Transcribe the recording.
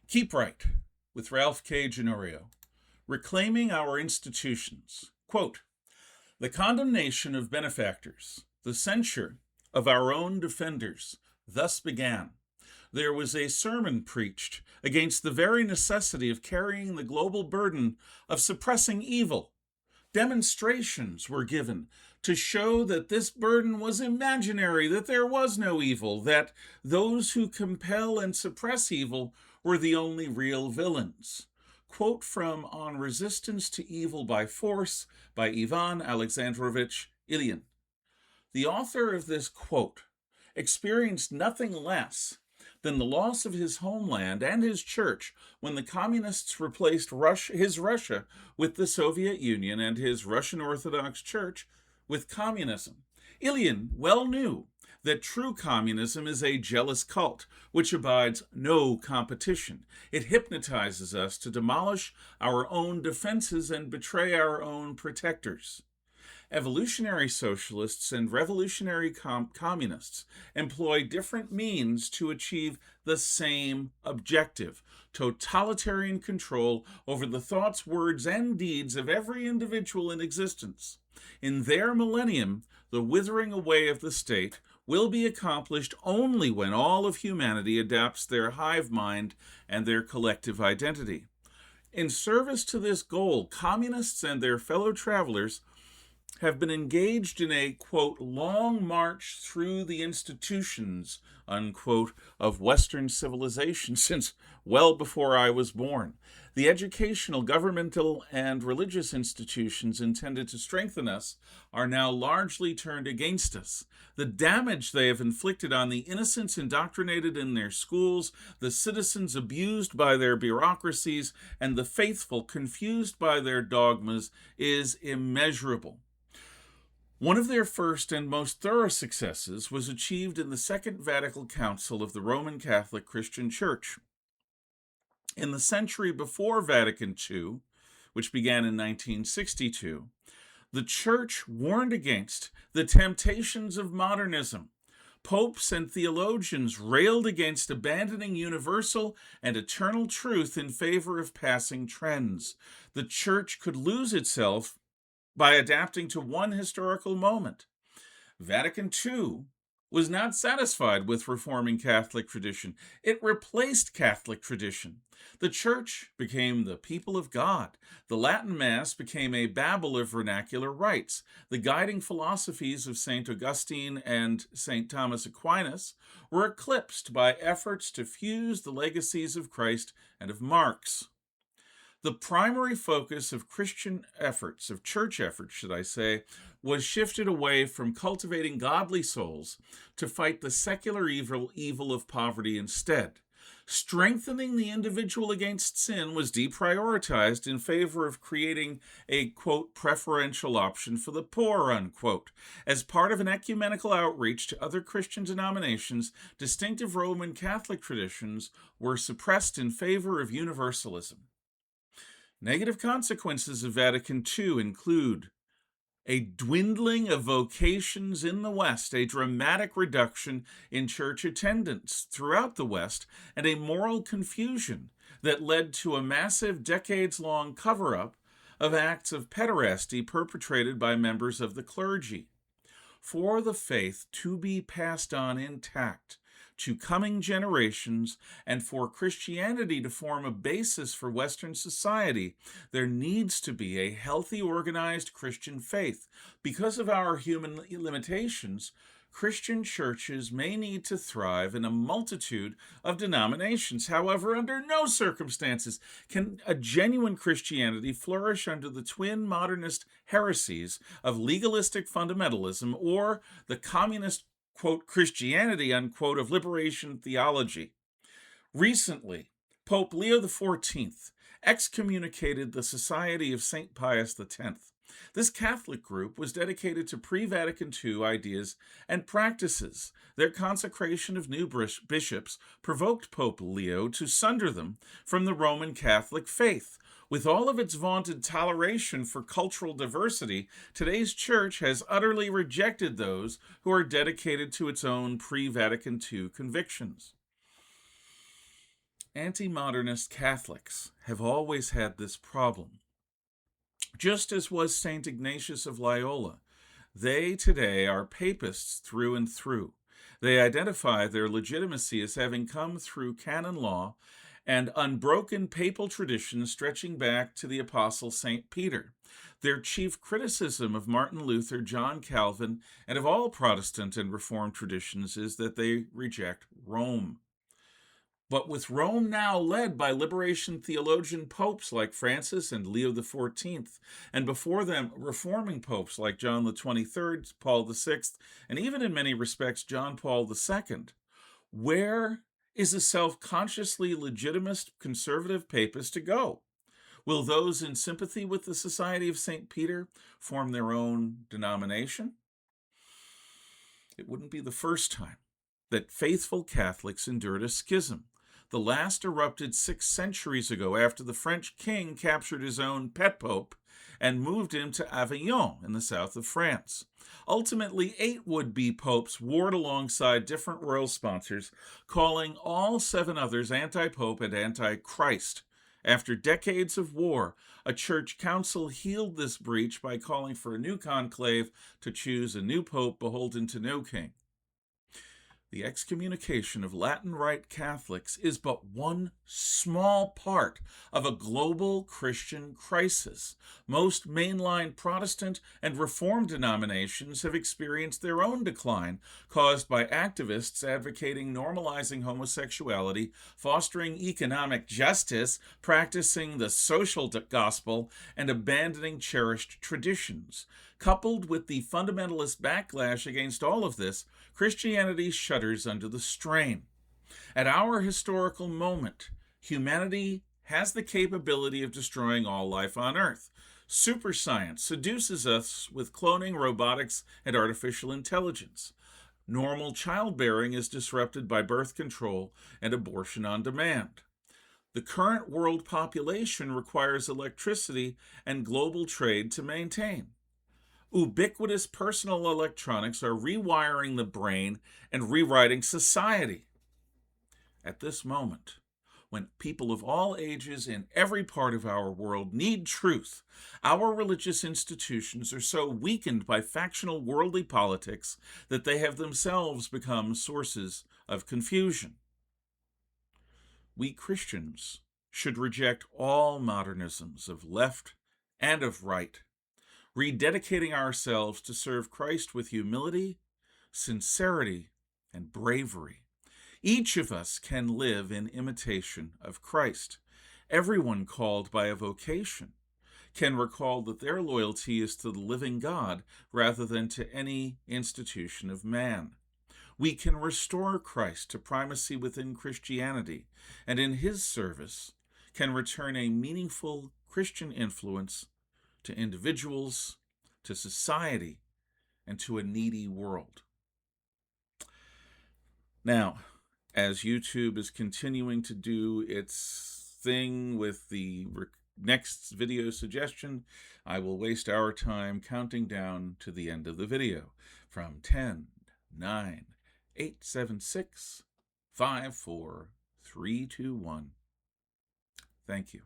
Keep Right with Ralph K. Ginorio. Reclaiming Our Institutions. Quote, the condemnation of benefactors, the censure of our own defenders, thus began. There was a sermon preached against the very necessity of carrying the global burden of suppressing evil. Demonstrations were given to show that this burden was imaginary, that there was no evil, that those who compel and suppress evil were the only real villains. Quote from On Resistance to Evil by Force by Ivan Alexandrovich Ilyin. The author of this quote experienced nothing less than the loss of his homeland and his church when the communists replaced his Russia with the Soviet Union and his Russian Orthodox Church with communism. Ilyin well knew that true communism is a jealous cult which abides no competition. It hypnotizes us to demolish our own defenses and betray our own protectors. Evolutionary socialists and revolutionary communists employ different means to achieve the same objective: totalitarian control over the thoughts, words, and deeds of every individual in existence. In their millennium, the withering away of the state will be accomplished only when all of humanity adapts their hive mind and their collective identity. In service to this goal, communists and their fellow travelers have been engaged in a, quote, long march through the institutions, unquote, of Western civilization since well before I was born. The educational, governmental, and religious institutions intended to strengthen us are now largely turned against us. The damage they have inflicted on the innocents indoctrinated in their schools, the citizens abused by their bureaucracies, and the faithful confused by their dogmas is immeasurable. One of their first and most thorough successes was achieved in the Second Vatican Council of the Roman Catholic Christian Church. In the century before Vatican II, which began in 1962, the Church warned against the temptations of modernism. Popes and theologians railed against abandoning universal and eternal truth in favor of passing trends. The Church could lose itself by adapting to one historical moment. Vatican II was not satisfied with reforming Catholic tradition. It replaced Catholic tradition. The Church became the people of God. The Latin Mass became a babble of vernacular rites. The guiding philosophies of St. Augustine and St. Thomas Aquinas were eclipsed by efforts to fuse the legacies of Christ and of Marx. The primary focus of Christian efforts, of church efforts, should I say, was shifted away from cultivating godly souls to fight the secular evil of poverty instead. Strengthening the individual against sin was deprioritized in favor of creating a, quote, preferential option for the poor, unquote. As part of an ecumenical outreach to other Christian denominations, distinctive Roman Catholic traditions were suppressed in favor of universalism. Negative consequences of Vatican II include a dwindling of vocations in the West, a dramatic reduction in church attendance throughout the West, and a moral confusion that led to a massive decades-long cover-up of acts of pederasty perpetrated by members of the clergy. For the faith to be passed on intact to coming generations, and for Christianity to form a basis for Western society, there needs to be a healthy, organized Christian faith. Because of our human limitations, Christian churches may need to thrive in a multitude of denominations. However, under no circumstances can a genuine Christianity flourish under the twin modernist heresies of legalistic fundamentalism or the communist, quote, Christianity, unquote, of liberation theology. Recently, Pope Leo XIV excommunicated the Society of St. Pius X. This Catholic group was dedicated to pre-Vatican II ideas and practices. Their consecration of new bishops provoked Pope Leo to sunder them from the Roman Catholic faith. With all of its vaunted toleration for cultural diversity, today's church has utterly rejected those who are dedicated to its own pre-Vatican II convictions. Anti-modernist Catholics have always had this problem. Just as was St. Ignatius of Loyola, they today are papists through and through. They identify their legitimacy as having come through canon law and unbroken papal tradition stretching back to the Apostle St. Peter. Their chief criticism of Martin Luther, John Calvin, and of all Protestant and Reformed traditions is that they reject Rome. But with Rome now led by liberation theologian popes like Francis and Leo XIV, and before them reforming popes like John the 23rd, Paul VI, and even in many respects John Paul II, where is a self-consciously legitimist conservative papist to go? Will those in sympathy with the Society of St. Peter form their own denomination? It wouldn't be the first time that faithful Catholics endured a schism. The last erupted 6 centuries ago after the French king captured his own pet pope and moved him to Avignon in the south of France. Ultimately, 8 would-be popes warred alongside different royal sponsors, calling all 7 others anti-pope and anti-Christ. After decades of war, a church council healed this breach by calling for a new conclave to choose a new pope beholden to no king. The excommunication of Latin Rite Catholics is but one small part of a global Christian crisis. Most mainline Protestant and Reformed denominations have experienced their own decline, caused by activists advocating normalizing homosexuality, fostering economic justice, practicing the social gospel, and abandoning cherished traditions. Coupled with the fundamentalist backlash against all of this, Christianity shudders under the strain. At our historical moment, humanity has the capability of destroying all life on Earth. Super science seduces us with cloning, robotics, and artificial intelligence. Normal childbearing is disrupted by birth control and abortion on demand. The current world population requires electricity and global trade to maintain. Ubiquitous personal electronics are rewiring the brain and rewriting society. At this moment, when people of all ages in every part of our world need truth, our religious institutions are so weakened by factional worldly politics that they have themselves become sources of confusion. We Christians should reject all modernisms of left and of right, rededicating ourselves to serve Christ with humility, sincerity, and bravery. Each of us can live in imitation of Christ. Everyone called by a vocation can recall that their loyalty is to the living God rather than to any institution of man. We can restore Christ to primacy within Christianity, and in his service can return a meaningful Christian influence to individuals, to society, and to a needy world. Now, as YouTube is continuing to do its thing with the next video suggestion, I will waste our time counting down to the end of the video. From 10, 9, 8, 7, 6, 5, 4, 3, 2, 1. Thank you.